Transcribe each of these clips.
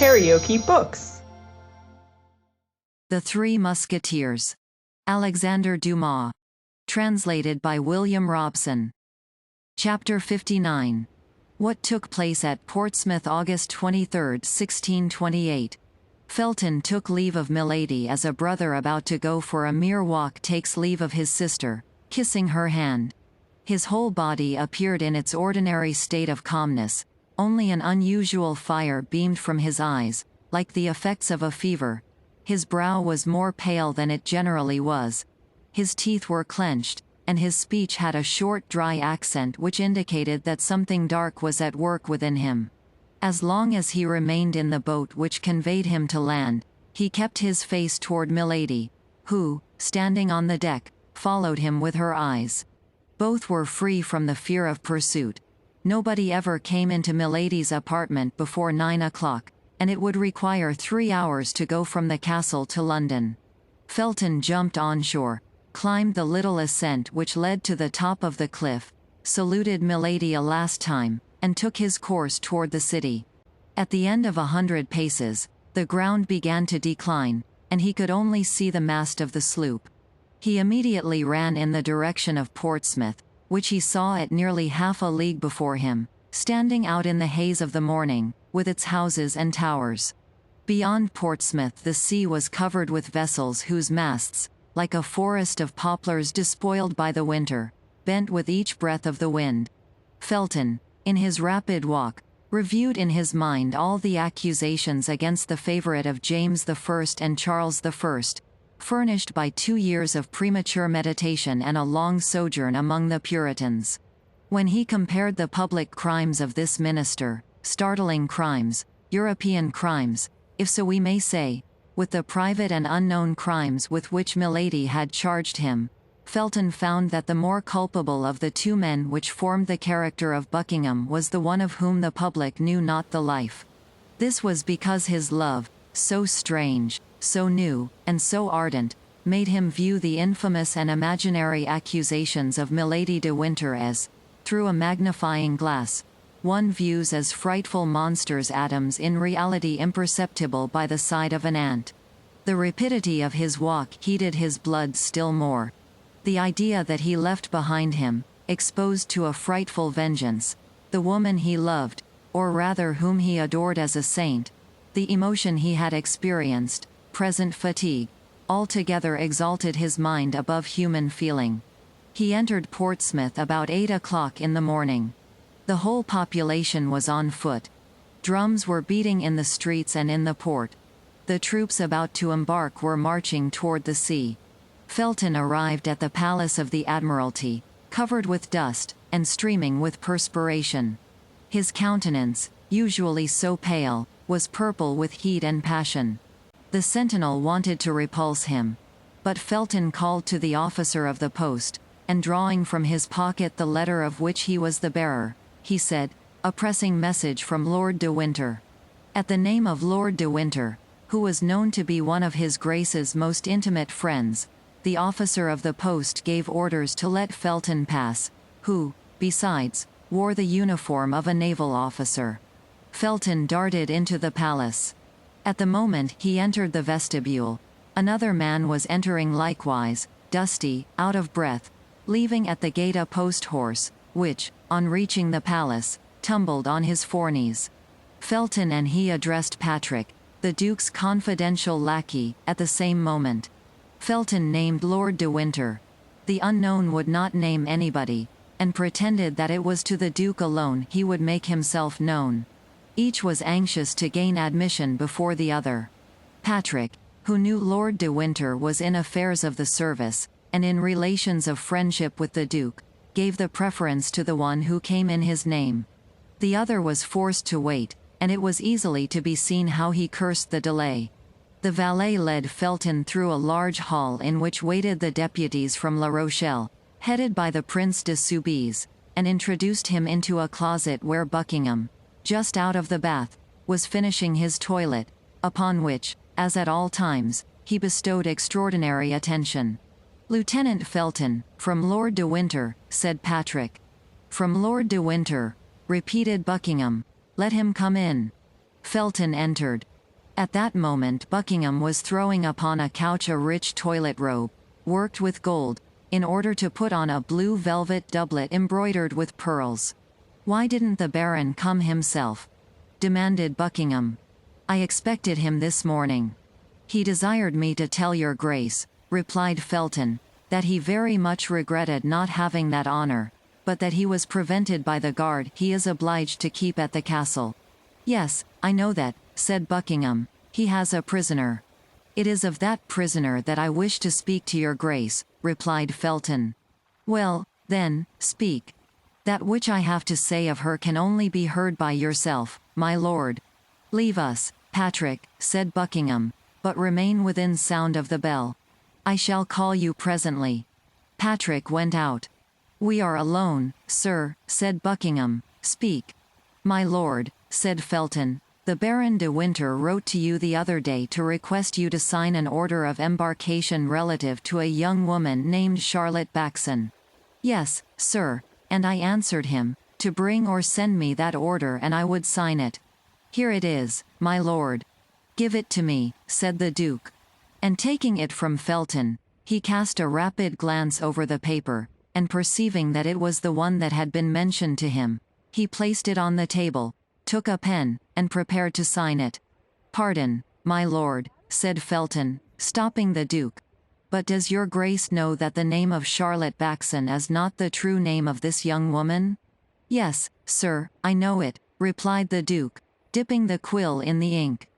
KaraokeBooks. The Three Musketeers. Alexandre Dumas. Translated by William Robson. Chapter 59. What took place at Portsmouth August 23, 1628. Felton took leave of Milady as a brother about to go for a mere walk takes leave of his sister, kissing her hand. His whole body appeared in its ordinary state of calmness, only an unusual fire beamed from his eyes, like the effects of a fever. His brow was more pale than it generally was. His teeth were clenched, and his speech had a short dry accent which indicated that something dark was at work within him. As long as he remained in the boat which conveyed him to land, he kept his face toward Milady, who, standing on the deck, followed him with her eyes. Both were free from the fear of pursuit. Nobody ever came into Milady's apartment before 9 o'clock, and it would require 3 hours to go from the castle to London. Felton jumped on shore, climbed the little ascent which led to the top of the cliff, saluted Milady a last time, and took his course toward the city. At the end of 100 paces, the ground began to decline, and he could only see the mast of the sloop. He immediately ran in the direction of Portsmouth, which he saw at nearly half a league before him, standing out in the haze of the morning, with its houses and towers. Beyond Portsmouth the sea was covered with vessels whose masts, like a forest of poplars despoiled by the winter, bent with each breath of the wind. Felton, in his rapid walk, reviewed in his mind all the accusations against the favorite of James I and Charles I, furnished by 2 years of premature meditation and a long sojourn among the Puritans. When he compared the public crimes of this minister, startling crimes, European crimes, if so we may say, with the private and unknown crimes with which Milady had charged him, Felton found that the more culpable of the two men which formed the character of Buckingham was the one of whom the public knew not the life. This was because his love, so strange, so new, and so ardent, made him view the infamous and imaginary accusations of Milady de Winter as, through a magnifying glass, one views as frightful monsters, atoms in reality imperceptible by the side of an ant. The rapidity of his walk heated his blood still more. The idea that he left behind him, exposed to a frightful vengeance, the woman he loved, or rather whom he adored as a saint, the emotion he had experienced, present fatigue, altogether exalted his mind above human feeling. He entered Portsmouth about 8 o'clock in the morning. The whole population was on foot. Drums were beating in the streets and in the port. The troops about to embark were marching toward the sea. Felton arrived at the Palace of the Admiralty, covered with dust, and streaming with perspiration. His countenance, usually so pale, was purple with heat and passion. The sentinel wanted to repulse him. But Felton called to the officer of the post, and drawing from his pocket the letter of which he was the bearer, he said, "A pressing message from Lord de Winter." At the name of Lord de Winter, who was known to be one of his Grace's most intimate friends, the officer of the post gave orders to let Felton pass, who, besides, wore the uniform of a naval officer. Felton darted into the palace. At the moment he entered the vestibule, another man was entering likewise, dusty, out of breath, leaving at the gate a post-horse, which, on reaching the palace, tumbled on his foreknees. Felton and he addressed Patrick, the Duke's confidential lackey, at the same moment. Felton named Lord de Winter. The unknown would not name anybody, and pretended that it was to the Duke alone he would make himself known. Each was anxious to gain admission before the other. Patrick, who knew Lord de Winter was in affairs of the service, and in relations of friendship with the Duke, gave the preference to the one who came in his name. The other was forced to wait, and it was easily to be seen how he cursed the delay. The valet led Felton through a large hall in which waited the deputies from La Rochelle, headed by the Prince de Soubise, and introduced him into a closet where Buckingham, just out of the bath, was finishing his toilet, upon which, as at all times, he bestowed extraordinary attention. "Lieutenant Felton, from Lord de Winter," said Patrick. "From Lord de Winter," repeated Buckingham. "Let him come in." Felton entered, At that moment Buckingham was throwing upon a couch a rich toilet robe, worked with gold, in order to put on a blue velvet doublet embroidered with pearls. "Why didn't the Baron come himself?" demanded Buckingham. "I expected him this morning." "He desired me to tell your Grace," replied Felton, "that he very much regretted not having that honor, but that he was prevented by the guard he is obliged to keep at the castle." "Yes, I know that," said Buckingham. "He has a prisoner." "It is of that prisoner that I wish to speak to your Grace," replied Felton. "Well, then, speak. That which I have to say of her can only be heard by yourself, my lord." "Leave us, Patrick," said Buckingham, "but remain within sound of the bell. I shall call you presently." Patrick went out. "We are alone, sir," said Buckingham. "Speak." "My lord," said Felton, "the Baron de Winter wrote to you the other day to request you to sign an order of embarkation relative to a young woman named Charlotte Backson." "Yes, sir, and I answered him, to bring or send me that order and I would sign it." "Here it is, my lord." "Give it to me," said the Duke. And taking it from Felton, he cast a rapid glance over the paper, and perceiving that it was the one that had been mentioned to him, he placed it on the table, took a pen, and prepared to sign it. "Pardon, my lord," said Felton, stopping the Duke. "But does your Grace know that the name of Charlotte Backson is not the true name of this young woman?" "Yes, sir, I know it," replied the Duke, dipping the quill in the ink.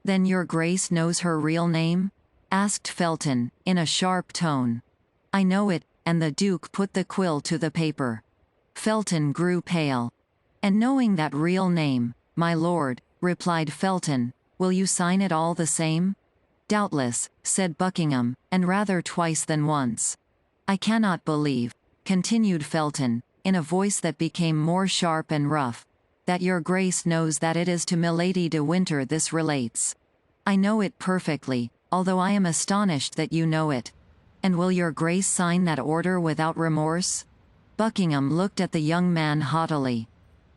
"Then your Grace knows her real name?" asked Felton, in a sharp tone. "I know it," and the Duke put the quill to the paper. Felton grew pale. "And knowing that real name, my lord," replied Felton, "will you sign it all the same?" "Doubtless," said Buckingham, "and rather twice than once." "I cannot believe," continued Felton, in a voice that became more sharp and rough, "that your Grace knows that it is to Milady de Winter this relates." "I know it perfectly, although I am astonished that you know it." "And will your Grace sign that order without remorse?" Buckingham looked at the young man haughtily.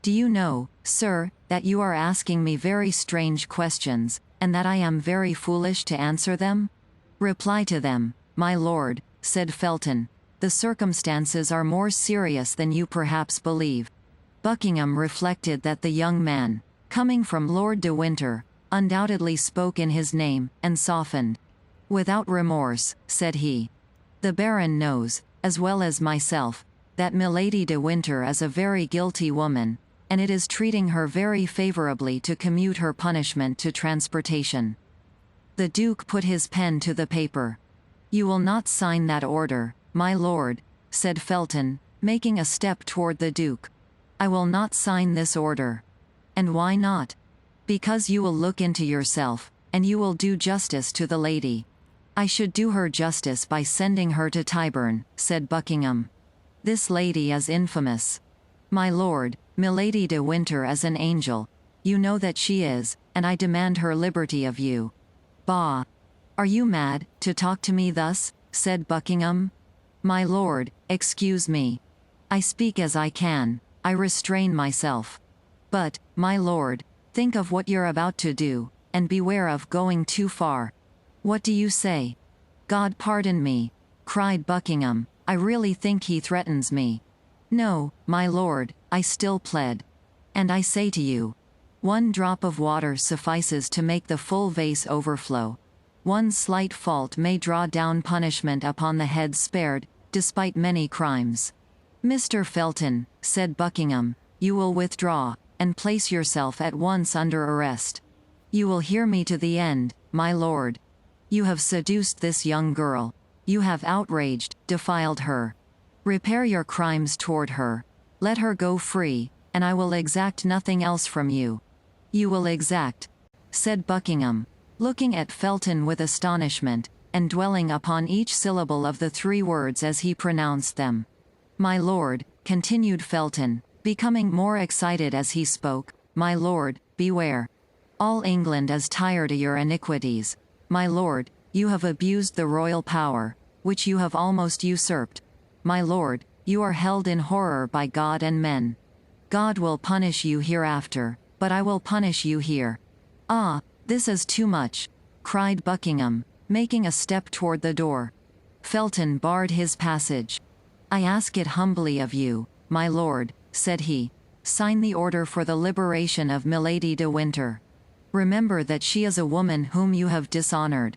"Do you know, sir, that you are asking me very strange questions, and that I am very foolish to answer them?" "Reply to them, my lord," said Felton. "The circumstances are more serious than you perhaps believe." Buckingham reflected that the young man, coming from Lord de Winter, undoubtedly spoke in his name, and softened. "Without remorse," said he. "The Baron knows, as well as myself, that Milady de Winter is a very guilty woman, and it is treating her very favorably to commute her punishment to transportation." The Duke put his pen to the paper. "You will not sign that order, my lord," said Felton, making a step toward the Duke. "I will not sign this order." "And why not?" "Because you will look into yourself, and you will do justice to the lady." "I should do her justice by sending her to Tyburn," said Buckingham. "This lady is infamous." "My lord, Milady de Winter is an angel. You know that she is, and I demand her liberty of you." "Bah! Are you mad, to talk to me thus?" said Buckingham. "My lord, excuse me. I speak as I can, I restrain myself. But, my lord, think of what you're about to do, and beware of going too far." "What do you say?" "God pardon me," cried Buckingham, "I really think he threatens me." "No, my lord, I still plead. And I say to you, one drop of water suffices to make the full vase overflow. One slight fault may draw down punishment upon the head spared, despite many crimes." "Mr. Felton," said Buckingham, "you will withdraw, and place yourself at once under arrest. You will hear me to the end, my lord. You have seduced this young girl. You have outraged, defiled her. Repair your crimes toward her. Let her go free, and I will exact nothing else from you." "You will exact," said Buckingham, looking at Felton with astonishment, and dwelling upon each syllable of the three words as he pronounced them. "My lord," continued Felton, becoming more excited as he spoke, "my lord, beware. All England is tired of your iniquities. My lord, you have abused the royal power, which you have almost usurped. My lord, you are held in horror by God and men. God will punish you hereafter, but I will punish you here. Ah, This is too much, cried Buckingham, making a step toward the door. Felton barred his passage. I ask it humbly of you, my lord, said he. Sign the order for the liberation of Milady de Winter. Remember that she is a woman whom you have dishonored.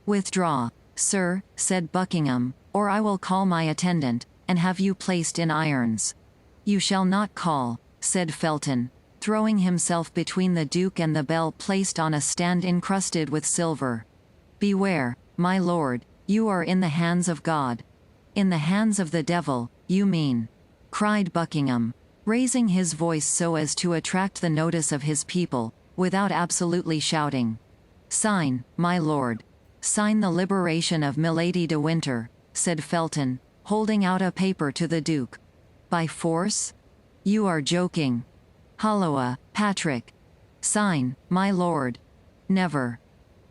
Withdraw, sir, said Buckingham, or I will call my attendant, and have you placed in irons. You shall not call, said Felton, throwing himself between the Duke and the bell placed on a stand encrusted with silver. Beware, my lord, you are in the hands of God. In the hands of the devil, you mean, cried Buckingham, raising his voice so as to attract the notice of his people, without absolutely shouting. Sign, my lord. Sign the liberation of Milady de Winter, said Felton, holding out a paper to the Duke. By force? You are joking. Halloa, Patrick. Sign, my lord. Never.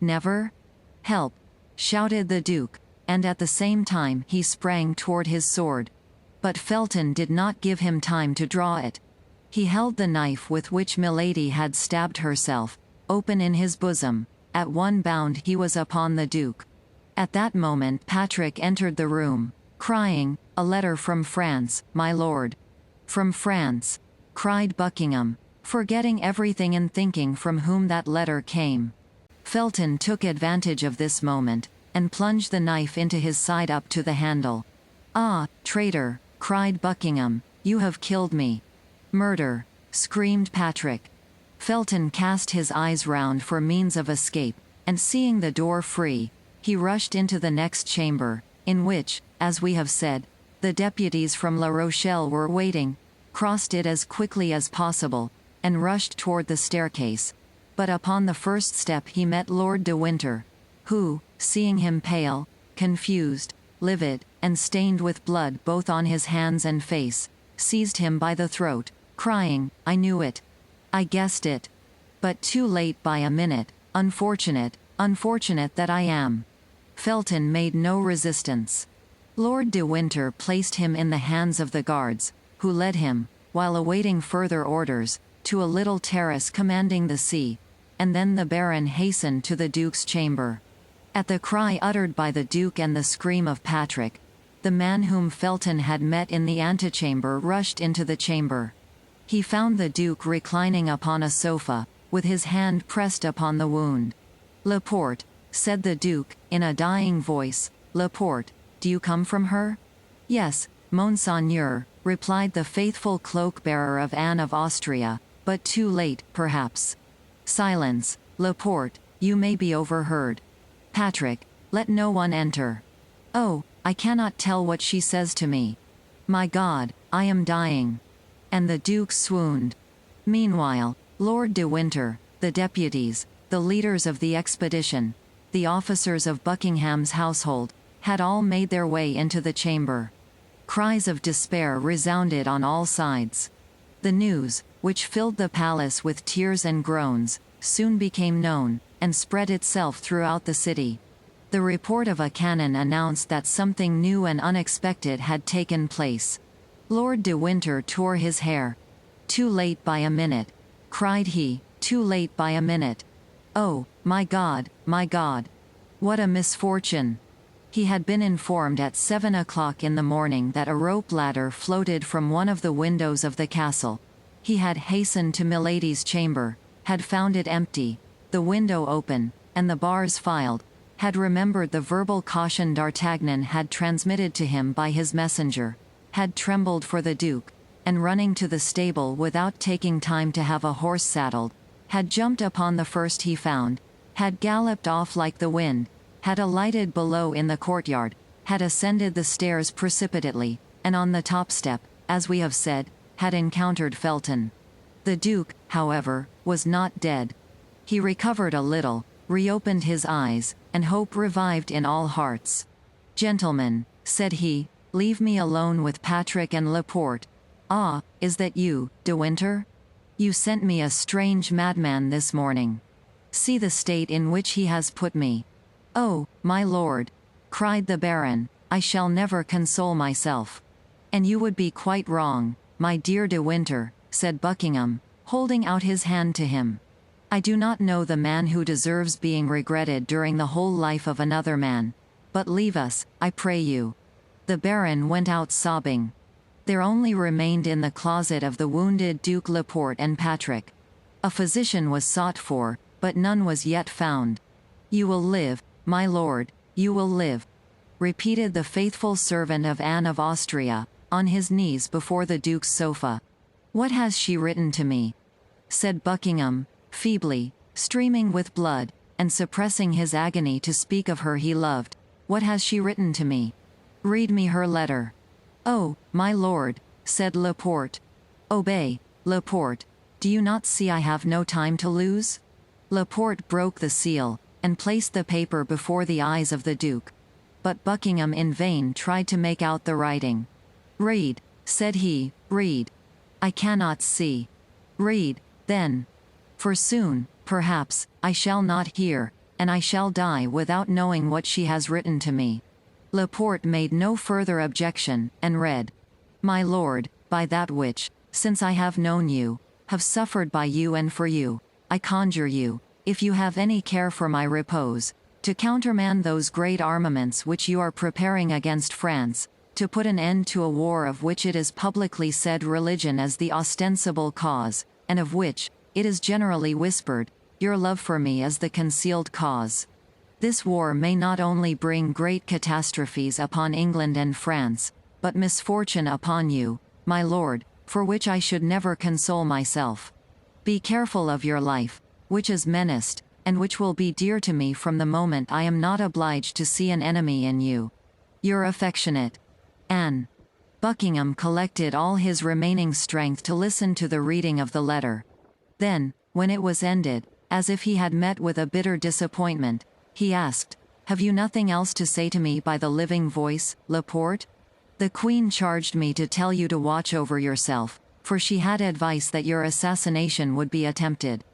Never? Help! Shouted the Duke, and at the same time he sprang toward his sword. But Felton did not give him time to draw it. He held the knife with which Milady had stabbed herself, open in his bosom. At one bound he was upon the Duke. At that moment Patrick entered the room, crying, "A letter from France, my lord." "From France?" cried Buckingham, forgetting everything and thinking from whom that letter came. Felton took advantage of this moment, and plunged the knife into his side up to the handle. "Ah, traitor!" cried Buckingham, "you have killed me." "Murder!" screamed Patrick. Felton cast his eyes round for means of escape, and seeing the door free, he rushed into the next chamber, in which, as we have said, the deputies from La Rochelle were waiting, crossed it as quickly as possible, and rushed toward the staircase. But upon the first step he met Lord de Winter, who, seeing him pale, confused, livid, and stained with blood both on his hands and face, seized him by the throat, crying, "I knew it. I guessed it. But too late by a minute. Unfortunate, unfortunate that I am." Felton made no resistance. Lord de Winter placed him in the hands of the guards, who led him, while awaiting further orders, to a little terrace commanding the sea, and then the Baron hastened to the Duke's chamber. At the cry uttered by the Duke and the scream of Patrick, the man whom Felton had met in the antechamber rushed into the chamber. He found the Duke reclining upon a sofa, with his hand pressed upon the wound. "Laporte," said the Duke, in a dying voice, "Laporte, do you come from her?" "Yes, Monseigneur," replied the faithful cloak-bearer of Anne of Austria, "but too late, perhaps." "Silence, Laporte, you may be overheard. Patrick, let no one enter." "Oh, I cannot tell what she says to me. My God, I am dying." And the Duke swooned. Meanwhile, Lord de Winter, the deputies, the leaders of the expedition, the officers of Buckingham's household, had all made their way into the chamber. Cries of despair resounded on all sides. The news, which filled the palace with tears and groans, soon became known, and spread itself throughout the city. The report of a cannon announced that something new and unexpected had taken place. Lord de Winter tore his hair. "Too late by a minute," cried he, "too late by a minute. Oh, my God, my God! What a misfortune!" He had been informed at 7 o'clock in the morning that a rope ladder floated from one of the windows of the castle. He had hastened to Milady's chamber, had found it empty, the window open, and the bars filed, had remembered the verbal caution D'Artagnan had transmitted to him by his messenger, had trembled for the Duke, and running to the stable without taking time to have a horse saddled, had jumped upon the first he found, had galloped off like the wind, had alighted below in the courtyard, had ascended the stairs precipitately, and on the top step, as we have said, had encountered Felton. The Duke, however, was not dead. He recovered a little, reopened his eyes, and hope revived in all hearts. "Gentlemen," said he, "leave me alone with Patrick and Laporte. Ah, is that you, de Winter? You sent me a strange madman this morning. See the state in which he has put me." "Oh, my lord," cried the Baron, "I shall never console myself." "And you would be quite wrong, my dear de Winter," said Buckingham, holding out his hand to him. I do not know the man who deserves being regretted during the whole life of another man. But leave us, I pray you." The Baron went out sobbing. There only remained in the closet of the wounded Duke Laporte and Patrick. A physician was sought for, but none was yet found. "You will live, my lord, you will live," repeated the faithful servant of Anne of Austria, on his knees before the Duke's sofa. "What has she written to me?" said Buckingham, feebly, streaming with blood, and suppressing his agony to speak of her he loved. "What has she written to me? Read me her letter." "Oh, my lord," said Laporte. "Obey, Laporte. Do you not see I have no time to lose?" Laporte broke the seal, and placed the paper before the eyes of the Duke. But Buckingham in vain tried to make out the writing. "Read," said he, "read. I cannot see." "Read, then. For soon, perhaps, I shall not hear, and I shall die without knowing what she has written to me." Laporte made no further objection, and read. "My lord, by that which, since I have known you, have suffered by you and for you, I conjure you, if you have any care for my repose, to countermand those great armaments which you are preparing against France, to put an end to a war of which it is publicly said religion is the ostensible cause, and of which, it is generally whispered, your love for me is the concealed cause. This war may not only bring great catastrophes upon England and France, but misfortune upon you, my lord, for which I should never console myself. Be careful of your life, which is menaced, and which will be dear to me from the moment I am not obliged to see an enemy in you. Your affectionate Anne." Buckingham collected all his remaining strength to listen to the reading of the letter. Then, when it was ended, as if he had met with a bitter disappointment, he asked, "Have you nothing else to say to me by the living voice, Laporte?" "The Queen charged me to tell you to watch over yourself, for she had advice that your assassination would be attempted."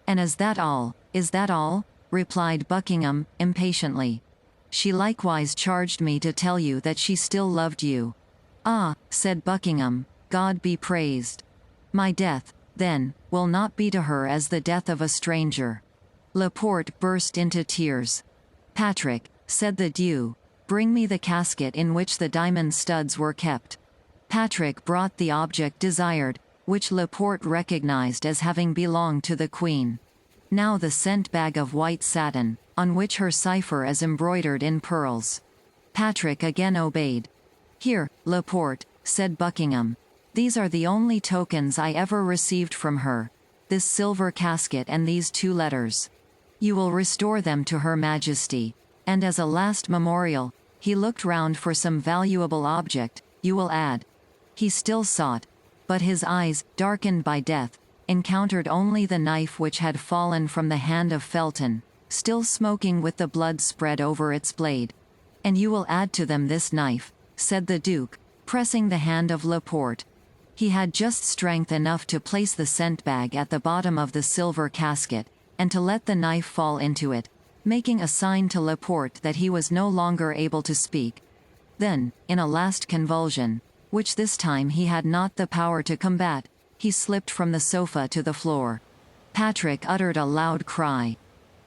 "And is that all? Is that all?" replied Buckingham, impatiently. "She likewise charged me to tell you that she still loved you." "Ah," said Buckingham, "God be praised. My death, then, will not be to her as the death of a stranger." Laporte burst into tears. "Patrick," said the Duke, "bring me the casket in which the diamond studs were kept." Patrick brought the object desired, which Laporte recognized as having belonged to the Queen. Now the scent bag of white satin, on which her cipher is embroidered in pearls. Patrick again obeyed. "Here, Laporte," said Buckingham. "These are the only tokens I ever received from her, this silver casket and these 2 letters. You will restore them to Her Majesty, and as a last memorial," he looked round for some valuable object, "you will add." He still sought, but his eyes, darkened by death, encountered only the knife which had fallen from the hand of Felton, still smoking with the blood spread over its blade. "And you will add to them this knife," said the Duke, pressing the hand of Laporte. He had just strength enough to place the scent bag at the bottom of the silver casket, and to let the knife fall into it, making a sign to Laporte that he was no longer able to speak. Then, in a last convulsion, which this time he had not the power to combat, he slipped from the sofa to the floor. Patrick uttered a loud cry.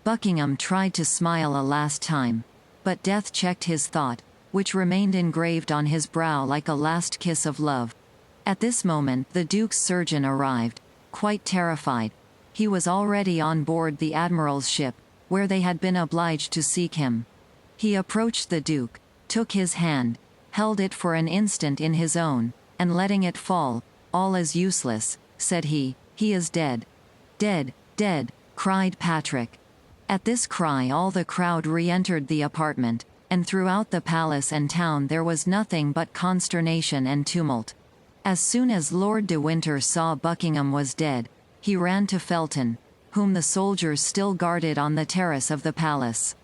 Buckingham tried to smile a last time, but death checked his thought, which remained engraved on his brow like a last kiss of love. At this moment the Duke's surgeon arrived, quite terrified. He was already on board the Admiral's ship, where they had been obliged to seek him. He approached the Duke, took his hand, held it for an instant in his own, and letting it fall, "All is useless," said he is dead." "Dead, dead," cried Patrick. At this cry all the crowd re-entered the apartment, and throughout the palace and town there was nothing but consternation and tumult. As soon as Lord de Winter saw Buckingham was dead, he ran to Felton, whom the soldiers still guarded on the terrace of the palace.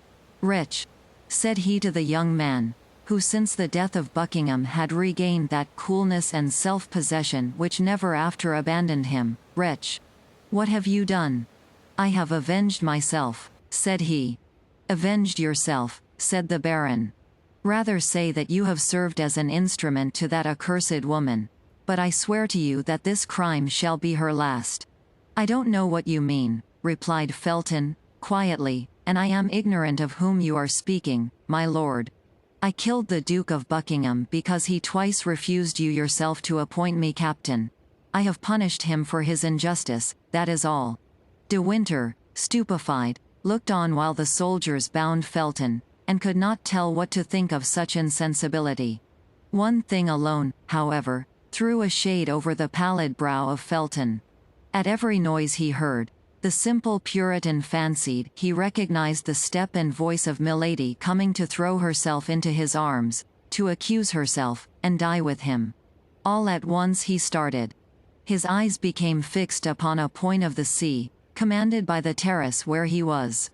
"Wretch," said he to the young man, who since the death of Buckingham had regained that coolness and self-possession which never after abandoned him, "wretch, what have you done?" "I have avenged myself," said he. "Avenged yourself," said the Baron. "Rather say that you have served as an instrument to that accursed woman. But I swear to you that this crime shall be her last." "I don't know what you mean," replied Felton, quietly, and I am ignorant of whom you are speaking, my lord. I killed the Duke of Buckingham because he twice refused you yourself to appoint me captain. I have punished him for his injustice, that is all. De Winter, stupefied, looked on while the soldiers bound Felton, and could not tell what to think of such insensibility. One thing alone, however, threw a shade over the pallid brow of Felton. At every noise he heard, the simple Puritan fancied he recognized the step and voice of Milady coming to throw herself into his arms, to accuse herself, and die with him. All at once he started. His eyes became fixed upon a point of the sea, commanded by the terrace where he was.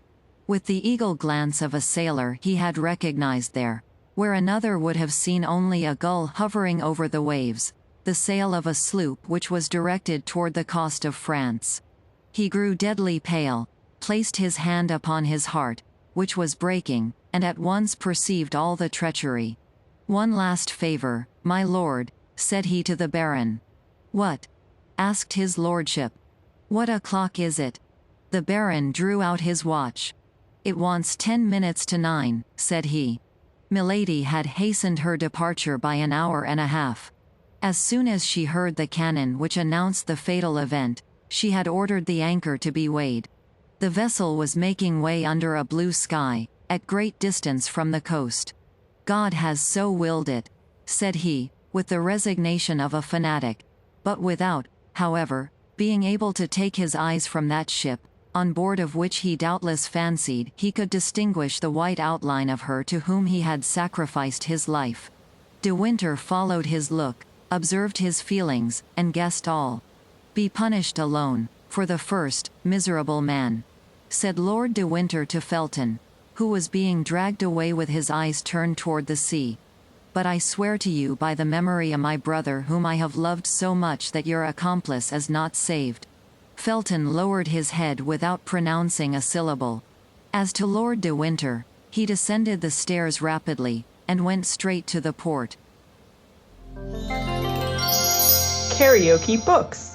With the eagle glance of a sailor he had recognized there, where another would have seen only a gull hovering over the waves, the sail of a sloop which was directed toward the coast of France. He grew deadly pale, placed his hand upon his heart, which was breaking, and at once perceived all the treachery. "One last favor, my lord," said he to the Baron. "What?" asked his lordship. "What o'clock is it?" The Baron drew out his watch. "It wants 10 minutes to 9, said he. Milady had hastened her departure by an hour and a half. As soon as she heard the cannon which announced the fatal event, she had ordered the anchor to be weighed. The vessel was making way under a blue sky, at great distance from the coast. "God has so willed it," said he, with the resignation of a fanatic, but without, however, being able to take his eyes from that ship, on board of which he doubtless fancied he could distinguish the white outline of her to whom he had sacrificed his life. De Winter followed his look, observed his feelings, and guessed all. "Be punished alone, for the first, miserable man," said Lord de Winter to Felton, who was being dragged away with his eyes turned toward the sea. "But I swear to you by the memory of my brother whom I have loved so much that your accomplice is not saved." Felton lowered his head without pronouncing a syllable. As to Lord de Winter, he descended the stairs rapidly, and went straight to the port. KaraokeBooks.